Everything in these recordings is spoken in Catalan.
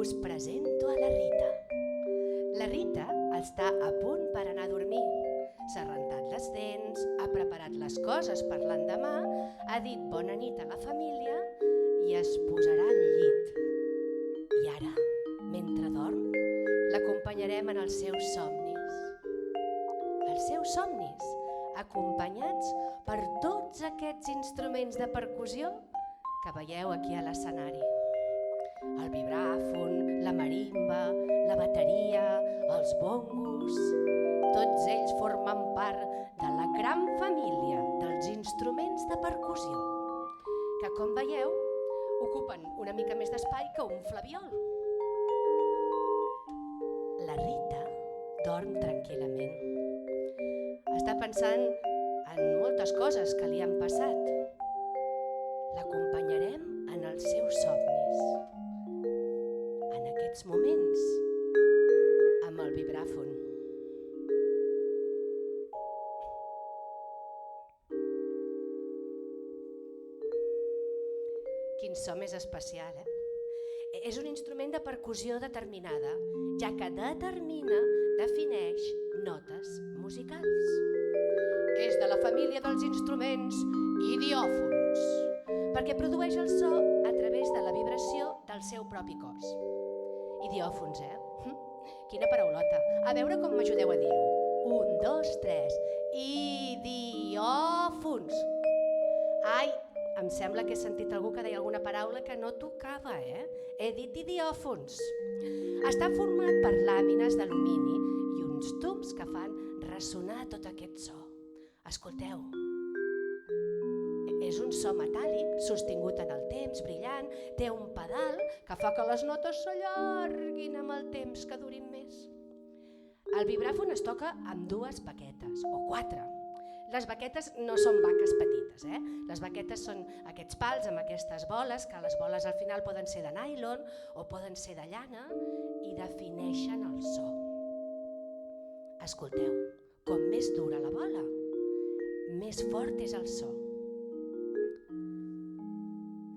us presento a la Rita. La Rita està a punt per anar a dormir. S'ha rentat les dents, ha preparat les coses per l'endemà, ha dit bona nit a la família i es posarà al llit. I ara, mentre dorm, l'acompanyarem en els seus somnis. Els seus somnis, acompanyats per tots aquests instruments de percussió que veieu aquí a l'escenari. El vibràfon, la marimba, la bateria, els bongos, tots ells formen part de la gran família dels instruments de percussió, que com veieu ocupen una mica més d'espai que un flabiol. La Rita dorm tranquil·lament. Està pensant en moltes coses que li han passat. L'acompanyarem en els seus somnis. En aquests moments, amb el vibràfon. Quin so més especial, És un instrument de percussió determinada, ja que defineix notes musicals. És de la família dels instruments idiòfons, perquè produeix el so a través de la vibració del seu propi cos. Idiòfons, Quina paraulota. A veure com m'ajudeu a dir-ho. 1, 2, 3. Idiòfons. Ai, em sembla que he sentit algú que deia alguna paraula que no tocava, He dit idiòfons. Està format per làmines d'alumini i uns tubs que fan ressonar tot aquest so. Escolteu. És un so metàl·lic, sostingut en el temps, brillant, té un pedal que fa que les notes s'allarguin amb el temps, que durin més. El vibràfon es toca amb 2 baquetes, o 4. Les baquetes no són baques petites, Les baquetes són aquests pals amb aquestes boles, que les boles al final poden ser de nylon o poden ser de llana i defineixen el so. Escolteu, com més dura la bola, més fort és el so.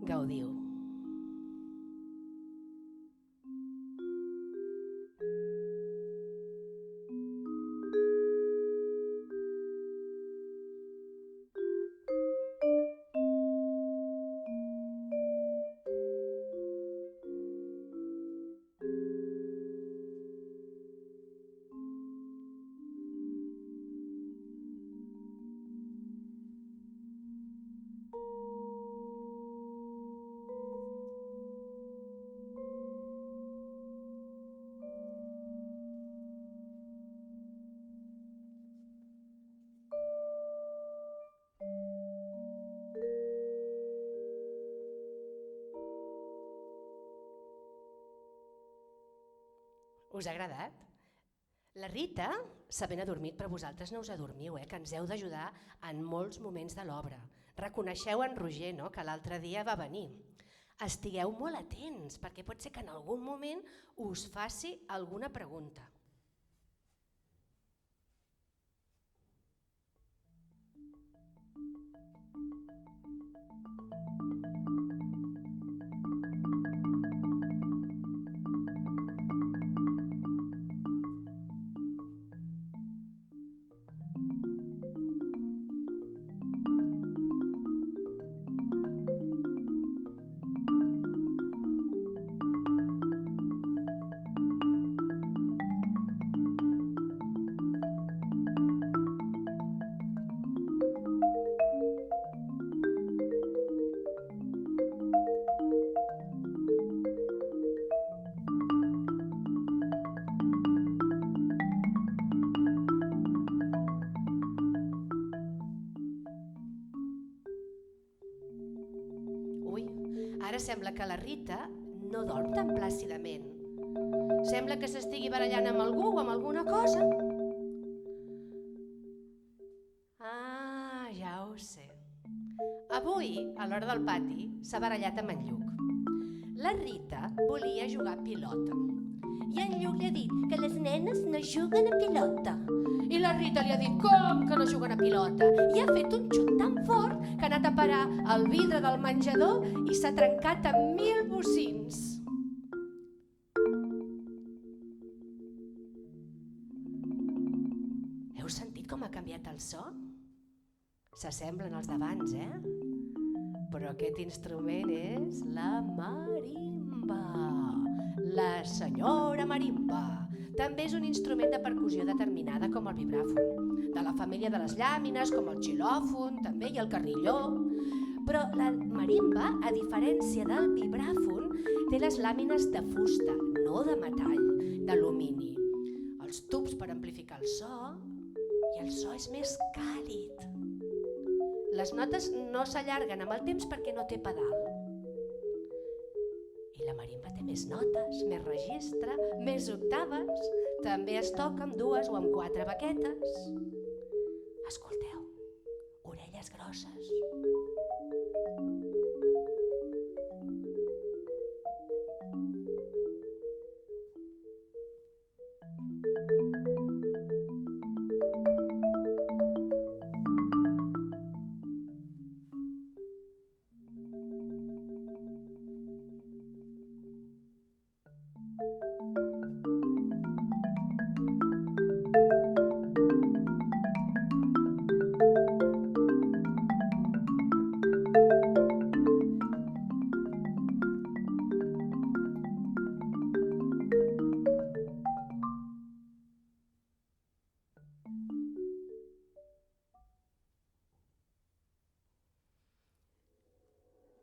Gaudiu. Us ha agradat? La Rita s'ha ben adormit, però vosaltres no us adormiu, que ens heu d'ajudar en molts moments de l'obra. Reconeixeu en Roger, que l'altre dia va venir. Estigueu molt atents, perquè pot ser que en algun moment us faci alguna pregunta. Ara sembla que la Rita no dorm tan plàcidament. Sembla que s'estigui barallant amb algú o amb alguna cosa. Ah, ja ho sé. Avui, a l'hora del pati, s'ha barallat amb en Lluc. La Rita volia jugar a pilota. I en Lluc li ha dit que les nenes no juguen a pilota. I la Rita li ha dit com que no juguen a pilota. I ha fet un xut tan fort que ha anat a parar al vidre del menjador i s'ha trencat en 1000 bocins. sentit com ha canviat el so? S'assemblen als d'abans, Però aquest instrument és la marimba. La senyora marimba. També és un instrument de percussió determinada com el vibràfon, de la família de les làmines com el xilòfon, també i el carrilló. Però la marimba, a diferència del vibràfon, té les làmines de fusta, no de metall, d'alumini. Els tubs per amplificar el so, i el so és més càlid. Les notes no s'allarguen amb el temps perquè no té pedal. I la marimba té més notes, més registre, més octaves. També es toca amb 2 o amb 4 baquetes. Escolteu, orelles grosses.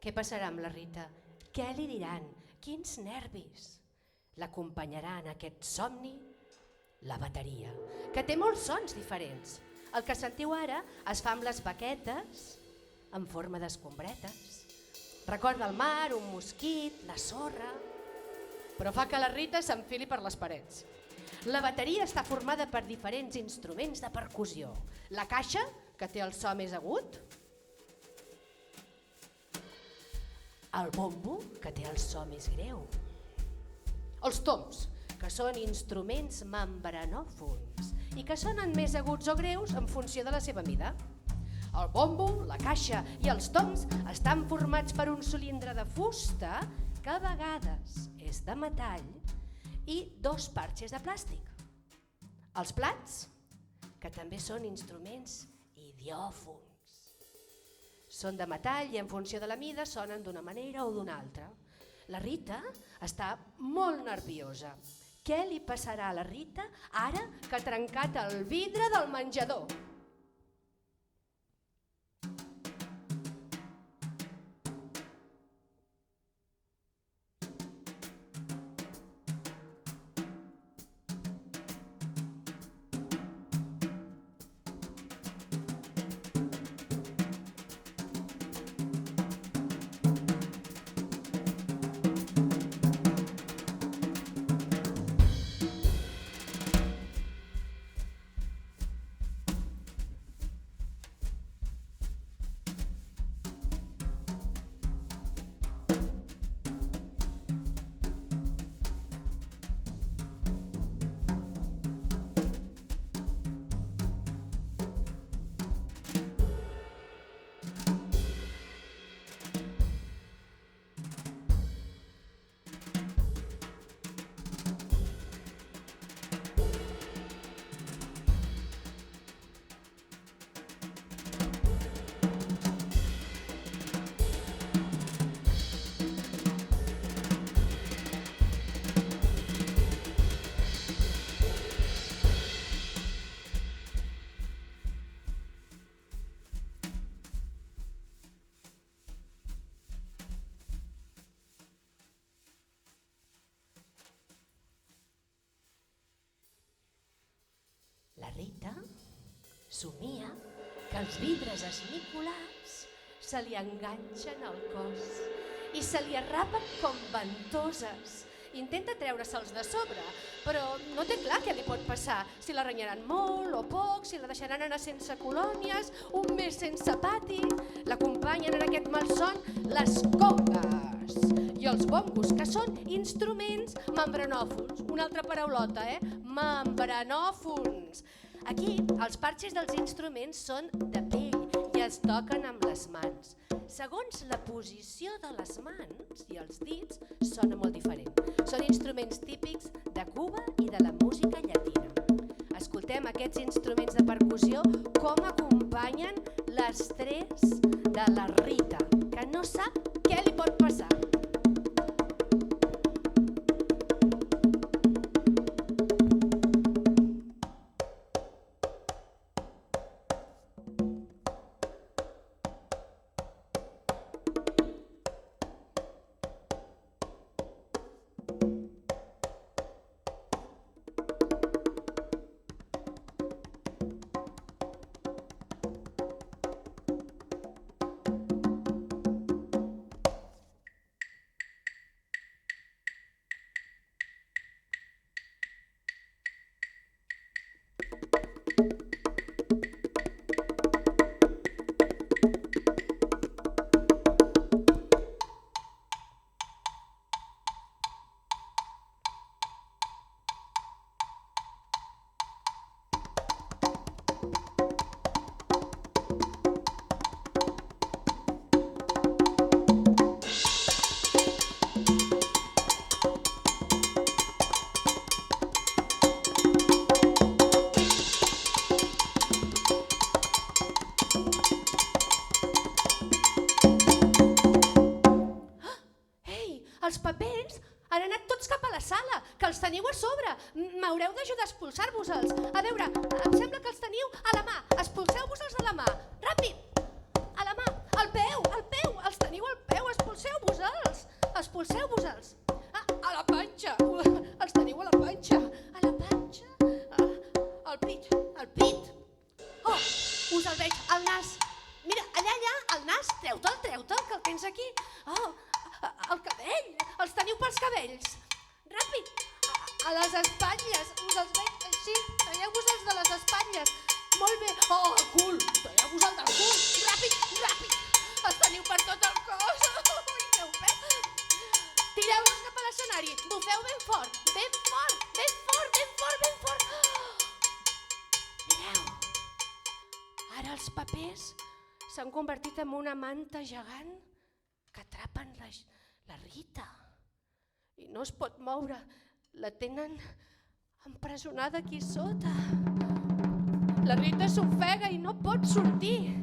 Què passarà amb la Rita? Què li diran? Quins nervis? L'acompanyarà en aquest somni? La bateria, que té molts sons diferents. El que sentiu ara es fa amb les baquetes en forma d'escombretes. Recorda el mar, un mosquit, la sorra, però fa que la Rita s'enfili per les parets. La bateria està formada per diferents instruments de percussió. La caixa, que té el so més agut, el bombo, que té el so més greu, els toms, que són instruments membranòfons i que sonen més aguts o greus en funció de la seva mida. El bombo, la caixa i els toms estan formats per un cilindre de fusta que a vegades és de metall i 2 parxes de plàstic. Els plats, que també són instruments idiòfons. Són de metall i en funció de la mida sonen d'una manera o d'una altra. La Rita està molt nerviosa. Què li passarà a la Rita ara que ha trencat el vidre del menjador? La Rita somia que els vidres esmicolats se li enganxen al cos i se li arrapen com ventoses. Intenta treure-se'ls de sobre, però no té clar què li pot passar, si la renyaran molt o poc, si la deixaran anar sense colònies, un mes sense pati. L'acompanyen en aquest malson les congues i els bongos, que són instruments membranòfons. Una altra paraulota, membranòfons. Aquí els parxes dels instruments són de pell i es toquen amb les mans. Segons la posició de les mans i els dits sona molt diferent. Són instruments típics de Cuba i de la música llatina. Escoltem aquest aquests instruments de percussió com acompanyen l'estrès de la Rita, que no sap què li pot passar. Els papers han anat tots cap a la sala, que els teniu a sobre. M'haureu d'ajudar a expulsar-vos-els. A veure, em sembla que els teniu a la mà. Expulseu-vos-els a la mà. Ràpid! A la mà. Al peu, els teniu al peu. Expulseu-vos-els. Expulseu-vos-els. A la panxa. Els teniu a la panxa. A la panxa. Al pit. Al pit. Oh, us el veig. Al nas. Mira, allà, al nas. Treu-te'l, que el tens aquí. Oh, el cabell, els teniu pels cabells. Ràpid, a les espatlles, us els veig així, traieu-vos-els de les espatlles. Molt bé, oh, el cul, traieu-vos el del cul, ràpid, els teniu per tot el cos. Tireu-los cap a l'escenari, bufeu ben fort. Mireu, ara els papers s'han convertit en una manta gegant que atrapen la Rita i no es pot moure, la tenen empresonada aquí sota. La Rita s'ofega i no pot sortir.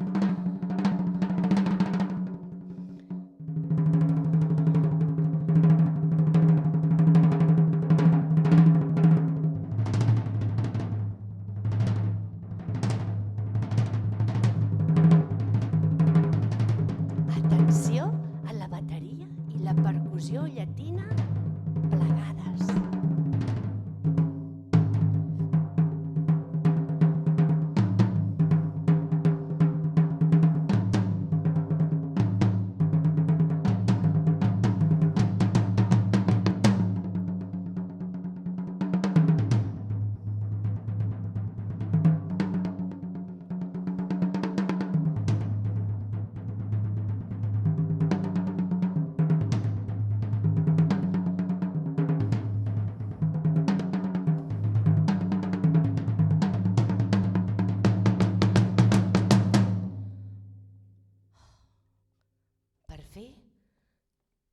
Atenció a la bateria i la percussió llatina plegades.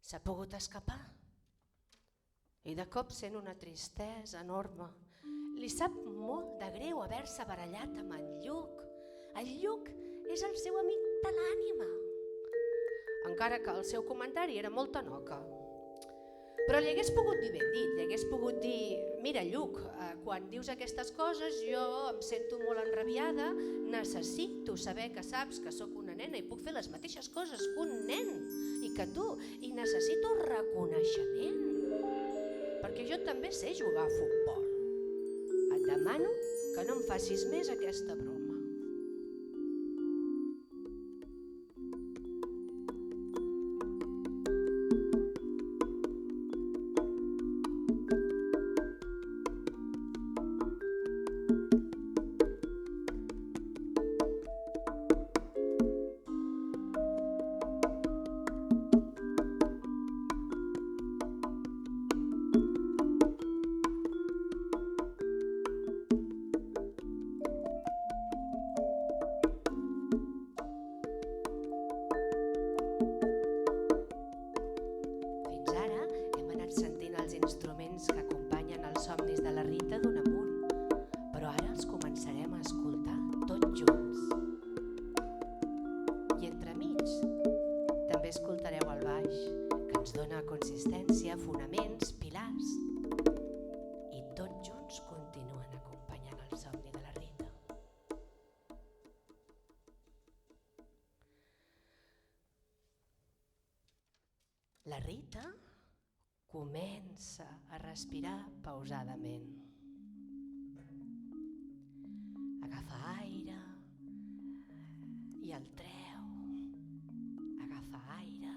S'ha pogut escapar i de cop sent una tristesa enorme. Li sap molt de greu haver-se barallat amb en Lluc. El Lluc és el seu amic de l'ànima, encara que el seu comentari era molt tanoca. Però li hagués pogut dir ben dit, li hagués pogut dir: mira Lluc, quan dius aquestes coses jo em sento molt enrabiada, necessito saber que saps que sóc una nena i puc fer les mateixes coses que un nen i que tu, i necessito reconeixement, perquè jo també sé jugar a futbol. Et demano que no em facis més aquesta broma. La Rita comença a respirar pausadament. Agafa aire i el treu. Agafa aire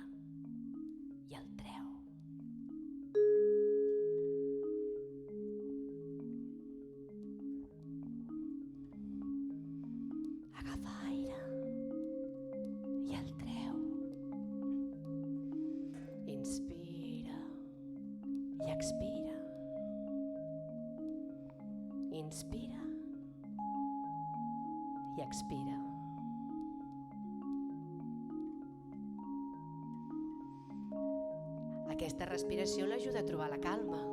i el treu. Agafa aire i el treu. Inspira i expira. Inspira i expira. Aquesta respiració l'ajuda a trobar la calma.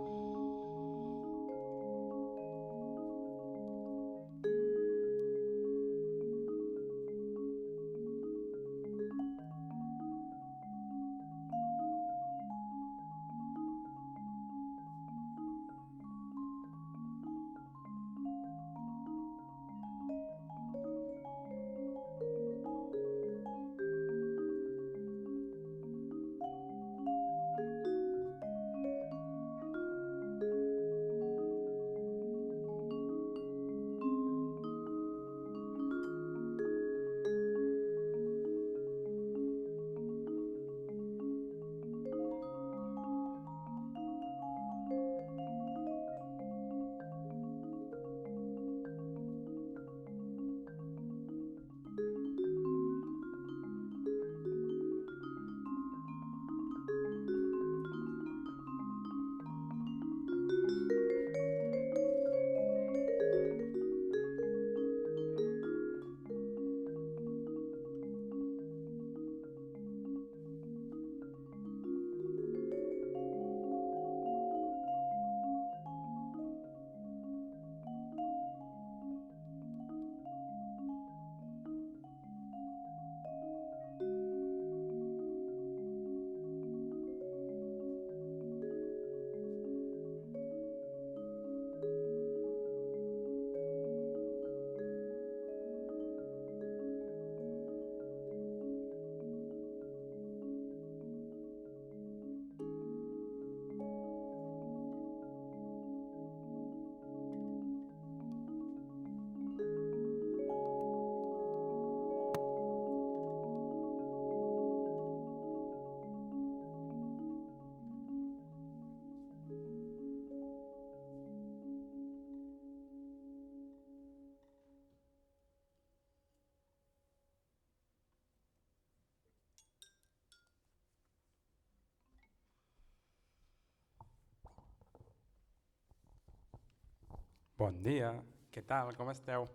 Bon dia, què tal, com esteu?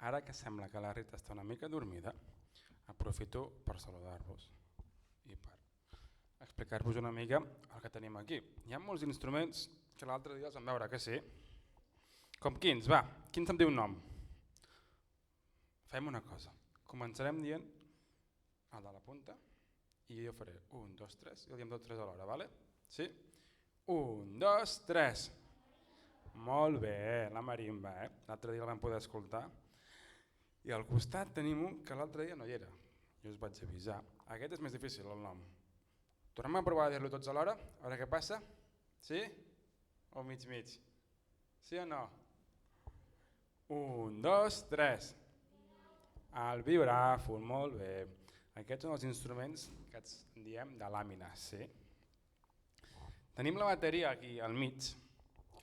Ara que sembla que la Rita està una mica dormida, aprofito per saludar-vos i per explicar-vos una mica el que tenim aquí. Hi ha molts instruments que l'altre dia els vam veure, que sí? Com quins? Va, quins em diu un nom? Fem una cosa, començarem dient el de la punta i jo faré 1, 2, 3 i el diem tots 3 alhora, vale? Sí? 1, 2, 3. Molt bé, la marimba, l'altre dia la vam poder escoltar. I al costat tenim un que l'altre dia no hi era, jo us vaig avisar. Aquest és més difícil, el nom. Tornem a provar a dir-lo tots alhora, a veure què passa. Sí? O mig mig? Sí o no? 1, 2, 3. El vibràfon, molt bé. Aquests són els instruments que en diem de làmines, sí? Tenim la bateria aquí al mig,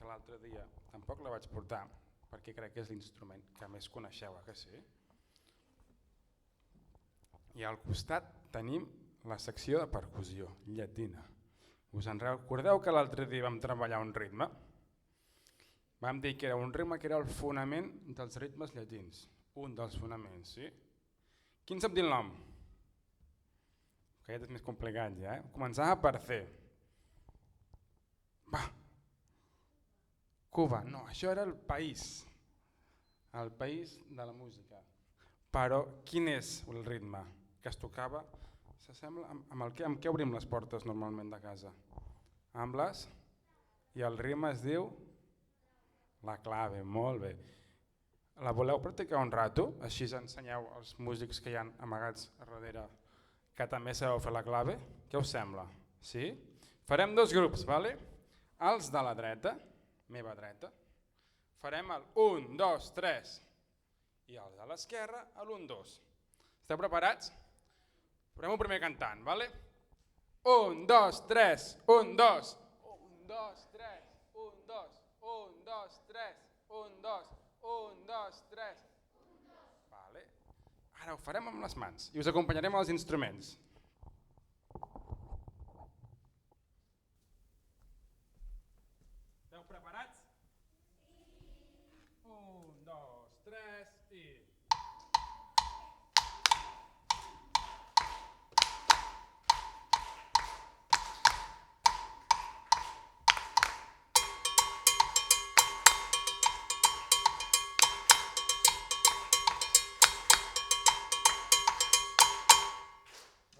que l'altre dia tampoc la vaig portar, perquè crec que és l'instrument que més coneixeu, que sí? I al costat tenim la secció de percussió, llatina. Us en recordeu que l'altre dia vam treballar un ritme? Vam dir que era un ritme que era el fonament dels ritmes llatins, un dels fonaments, sí? Quin sap dir el nom? Aquest és més complicat ja, Començava per C. Va! Cuba, no, això era el país de la música. Però quin és el ritme que es tocava? S'assembla amb què obrim les portes normalment de casa? Amb les? I el ritme es diu? La clave, molt bé. La voleu practicar un rato? Així ensenyeu als músics que hi ha amagats a darrere que també sabeu fer la clave. Què us sembla? Sí? Farem dos grups, vale? Els de la dreta, meva dreta, farem el 1, 2, 3 i els de l'esquerra l'1, 2. Esteu preparats? Farem-ho primer cantant, vale? 1, 2, 3, 1, 2. 1, 2, 3, 1, 2, 1, 2, 3, 1, 2, 1, 2, 3. Vale. Ara ho farem amb les mans i us acompanyarem als instruments. Esteu preparats? 1, 2, 3 i...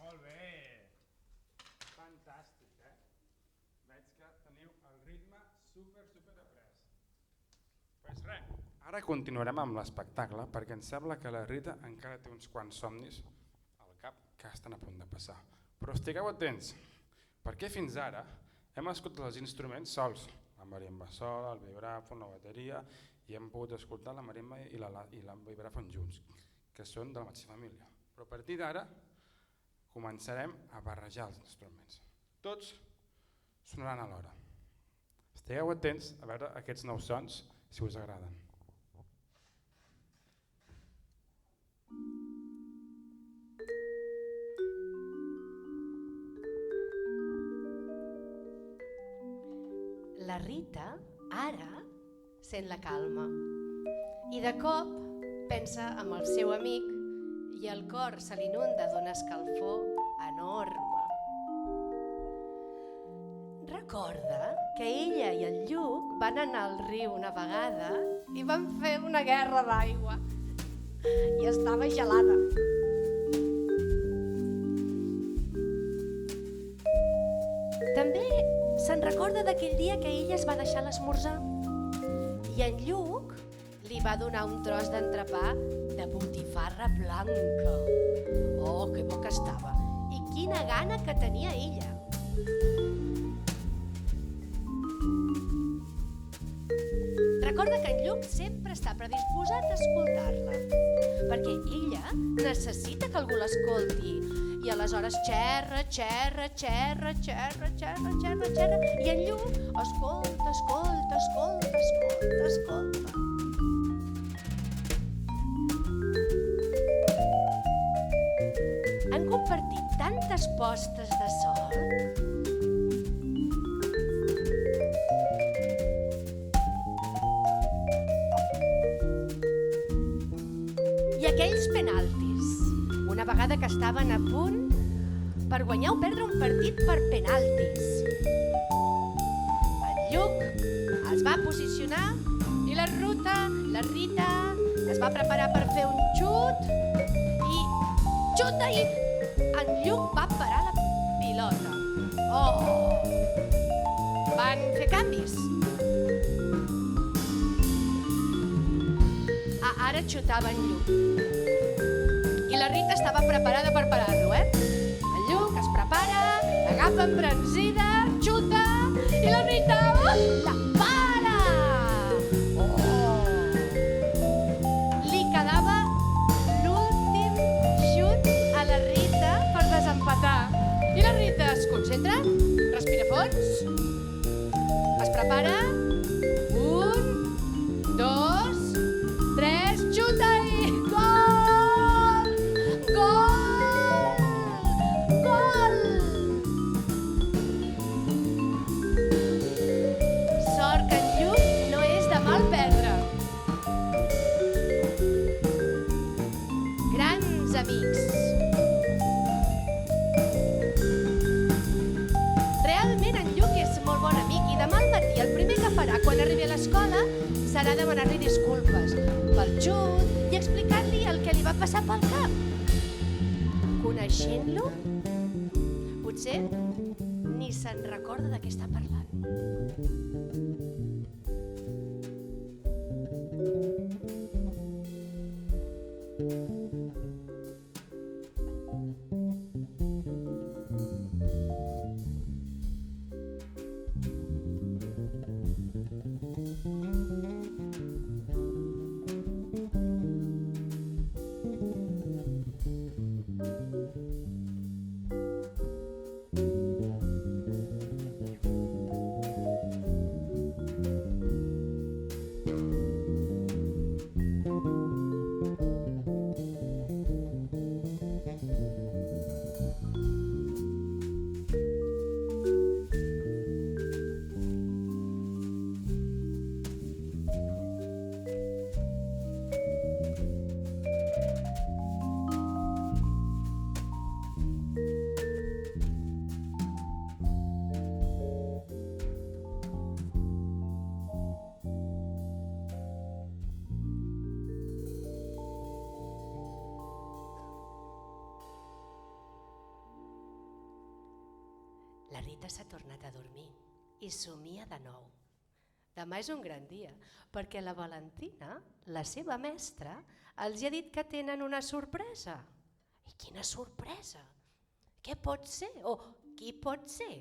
Molt bé! Fantàstic, eh? Veig que teniu el ritme super après. Pues res, ara continuarem amb l'espectacle perquè em sembla que la Rita encara té uns quants somnis al cap que estan a punt de passar. Però estigueu atents, perquè fins ara hem escoltat els instruments sols, la marimba sola, el vibràfon, la bateria, i hem pogut escoltar la marimba i la vibràfon junts, que són de la mateixa família. Però a partir d'ara començarem a barrejar els instruments. Tots sonaran alhora. Estigueu atents a veure aquests nous sons, si us agraden. La Rita, ara, sent la calma i de cop pensa en el seu amic i el cor se l'inunda d'una escalfor enorme. Recorda que ella i el Lluc van anar al riu una vegada i van fer una guerra d'aigua i estava gelada. També se'n recorda d'aquell dia que ella es va deixar l'esmorzar i en Lluc li va donar un tros d'entrepà de botifarra blanca. Oh, que bo que estava! I quina gana que tenia ella! Recorda que en Lluc sempre està predisposat a escoltar-la, perquè ella necessita que algú l'escolti. I aleshores xerra, xerra, xerra, xerra, xerra, xerra, xerra, i en Lluc escolta, escolta, escolta, escolta, escolta. Han compartit tantes postes de sol. I aquells penaltis, una vegada que estaven a punt per guanyar o perdre un partit per penaltis. El Lluc es va posicionar i la Rita, es va preparar per fer un xut i xuta i en Lluc va parar la pilota. Oh! Van fer canvis. Ara xutava en Lluc. I la Rita estava preparada per parar-lo, El Lluc es prepara, agafa embranzida, xuta, i la Rita la para! Oh! Li quedava l'últim xut a la Rita per desempatar. I la Rita es concentra, respira fons, es prepara, 1, 2, 3, xuta i gol! Gol! Gol! Sort que en Lluc no és de mal perdre. Grans amics. Realment en Lluc és molt bon amic i demà al matí el primer que farà quan arribi a l'escola serà demanar-li disculpes pel xut i explicar-li el que li va passar pel cap. Coneixent-lo, potser ni se'n recorda de què està parlant. Rita s'ha tornat a dormir i somia de nou. Demà és un gran dia, perquè la Valentina, la seva mestra, els ha dit que tenen una sorpresa. I quina sorpresa? Què pot ser? O qui pot ser?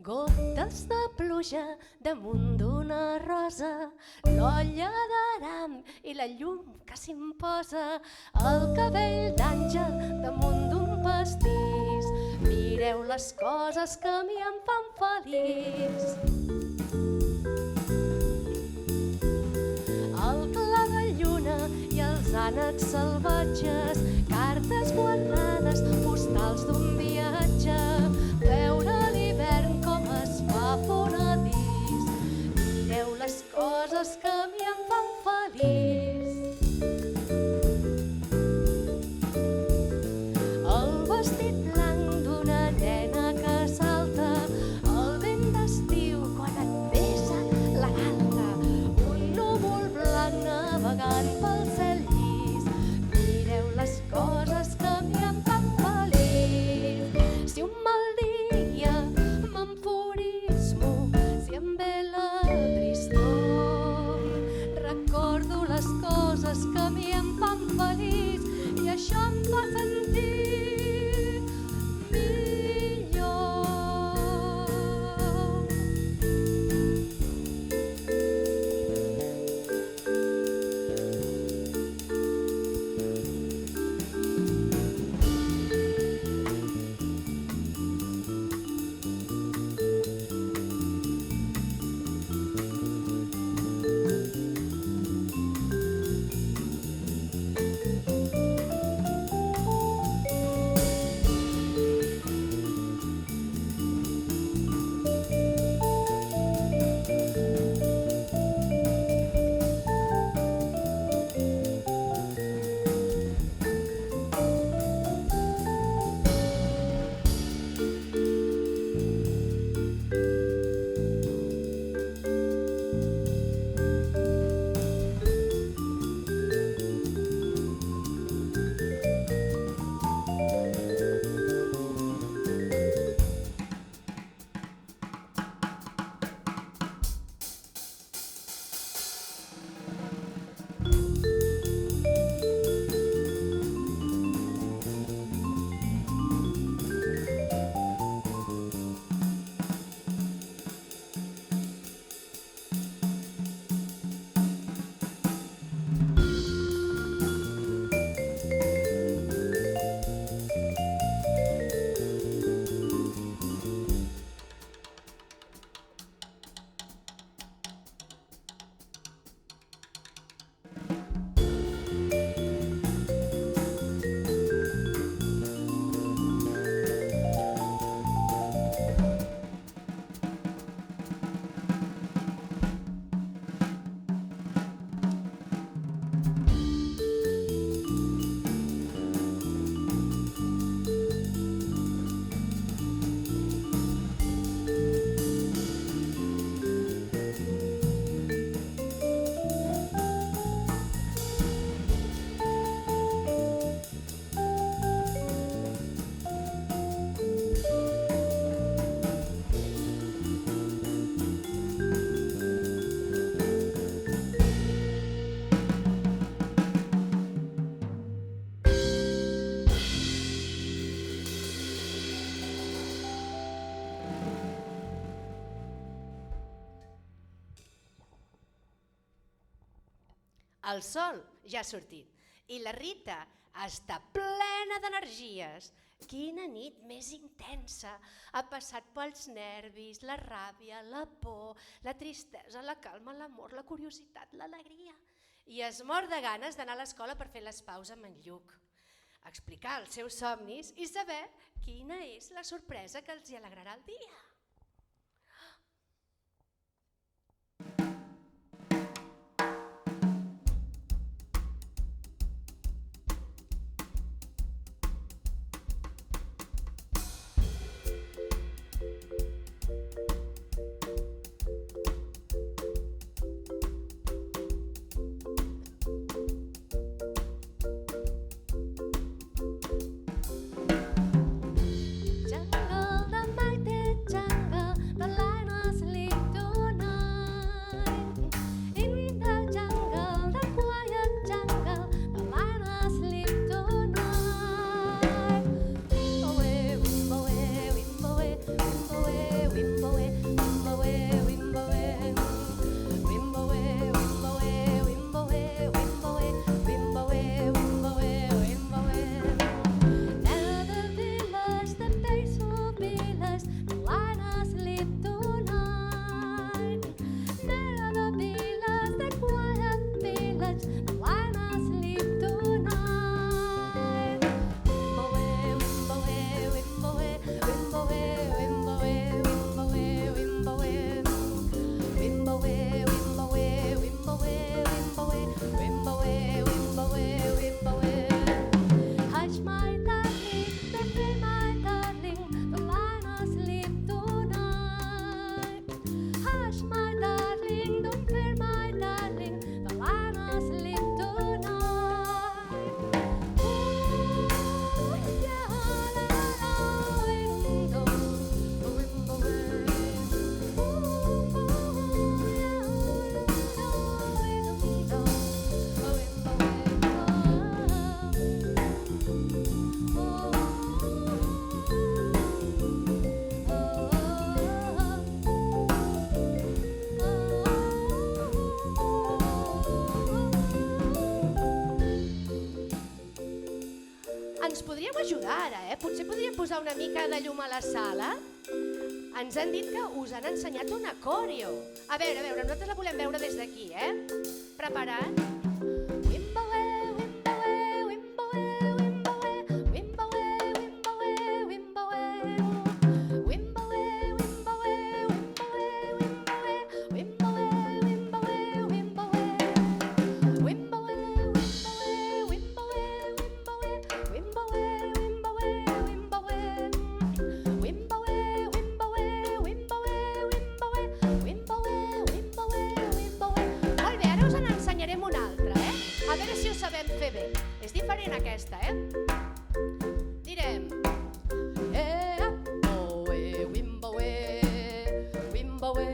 Gotes de pluja damunt d'una rosa, l'olla d'aram i la llum que s'imposa, el cabell d'àngel damunt d'un pastís. Mireu les coses que a mi em fan feliç. El clar de lluna i els ànecs salvatges, cartes guardades, postals d'un viatge, veure l'hivern com es fa fonedís. Mireu les coses que a mi em fan feliç. El vestit blanc d'una nena que salta, el vent d'estiu quan et besa la galta, un núvol blanc navegant pel cel llis. Mireu les coses que a mi em fan feliç. Si un mal dia m'enfurismo, si em ve la tristor, recordo les coses que a mi em fan feliç i això em fa sentir millor. El sol ja ha sortit i la Rita està plena d'energies. Quina nit més intensa! Ha passat pels nervis, la ràbia, la por, la tristesa, la calma, l'amor, la curiositat, l'alegria. I es mor de ganes d'anar a l'escola per fer les paus amb en Lluc, explicar els seus somnis i saber quina és la sorpresa que els hi alegrarà el dia. ens podríeu ajudar ara, potser podríem posar una mica de llum a la sala? Ens han dit que us han ensenyat una coreo. A veure, nosaltres la volem veure des d'aquí, Preparat? És diferent aquesta, Direm Wimboe, Wimboe,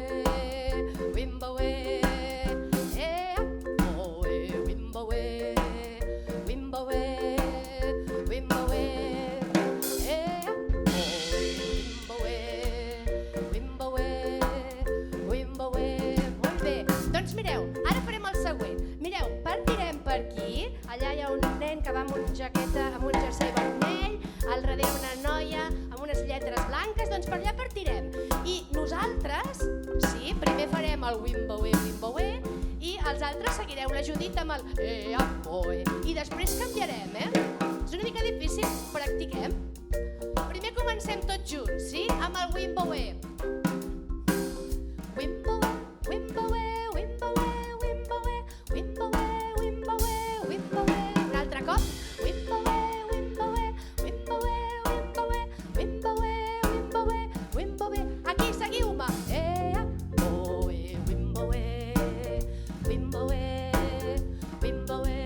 Wimboe, Wimboe, Wimboe, Wimboe, Wimboe, Wimboe, Wimboe. Molt bé, doncs mireu, ara farem el següent. Mireu, partirem per aquí, allà hi ha un nen que va amb una jaqueta, amb un jersei vermell, al darrere una noia amb unes lletres blanques, doncs per allà partirem. I nosaltres, sí, primer farem el Wimboe, Wimboe, i els altres seguireu la Judit amb el Eapoe. I després canviarem, És una mica difícil, practiquem. Primer comencem tots junts, sí? Amb el Wimboe. Wimboe, Wimboe, Wimboe, Wimboe, Wimboe, Wimboe, Wimboe. Un altre cop. Wimboe, Wimboe, Wimboe, Wimboe, Wimboe, Wimboe, Wimboe. Aquí, seguiu-me. Wimboe, Wimboe, Wimboe, Wimboe,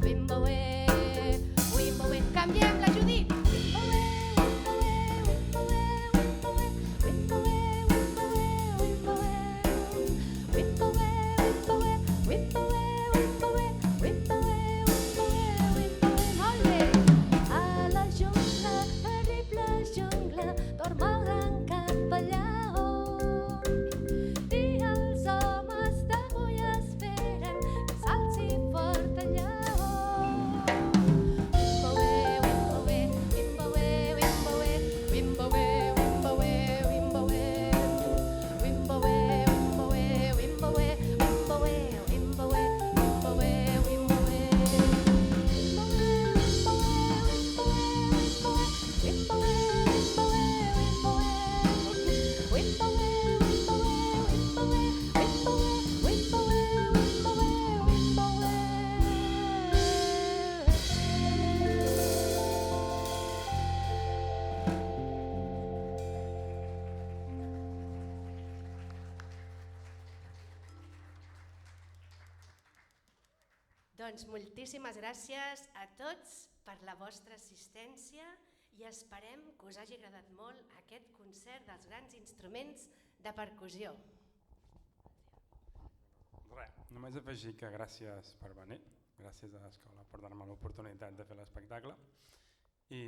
Wimboe, Wimboe. Canviem la Judit. Doncs moltíssimes gràcies a tots per la vostra assistència i esperem que us hagi agradat molt aquest concert dels grans instruments de percussió. Res, només afegir que gràcies per venir, gràcies a l'escola per donar-me l'oportunitat de fer l'espectacle i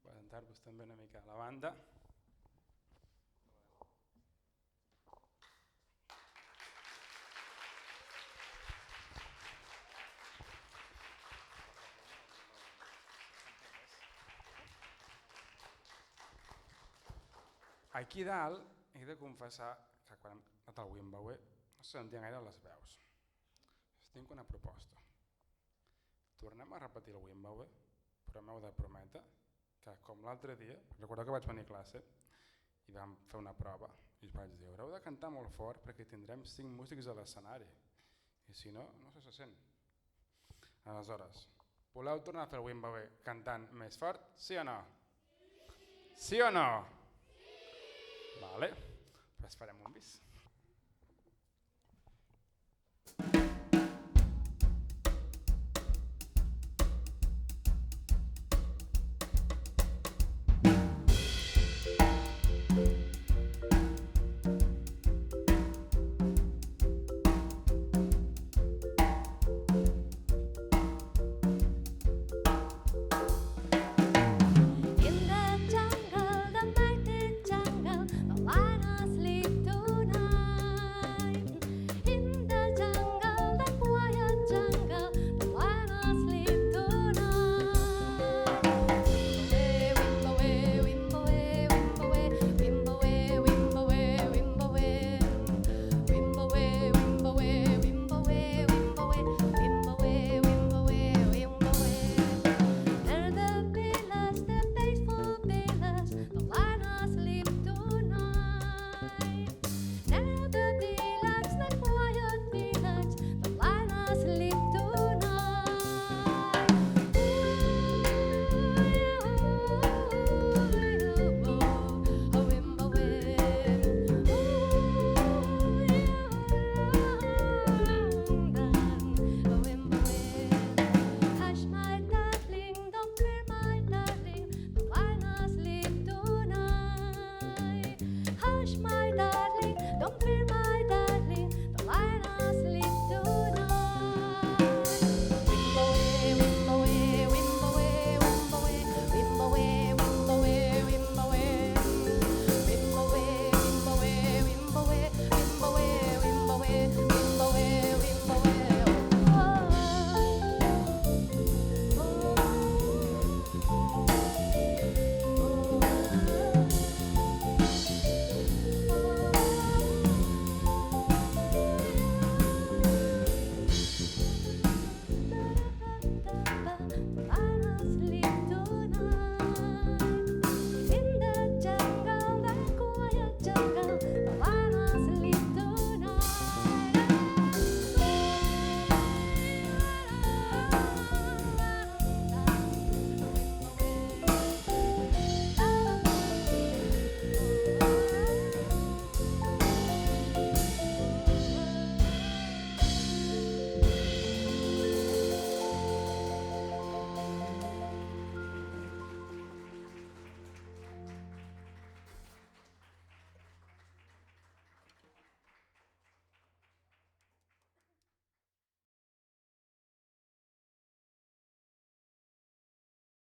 presentar-vos també una mica a la banda. Aquí dalt he de confessar que quan hem anat al Wimboe no se sentien gaire les veus. Tinc una proposta. Tornem a repetir el Wimboe, però m'heu de prometre que com l'altre dia, recordeu que vaig venir a classe i vam fer una prova i us vaig dir haureu de cantar molt fort perquè tindrem 5 músics a l'escenari i si no, no se sent. Aleshores, voleu tornar a fer el Wimboe cantant més fort? Sí o no? Sí o no? Vale, pues farem un bis.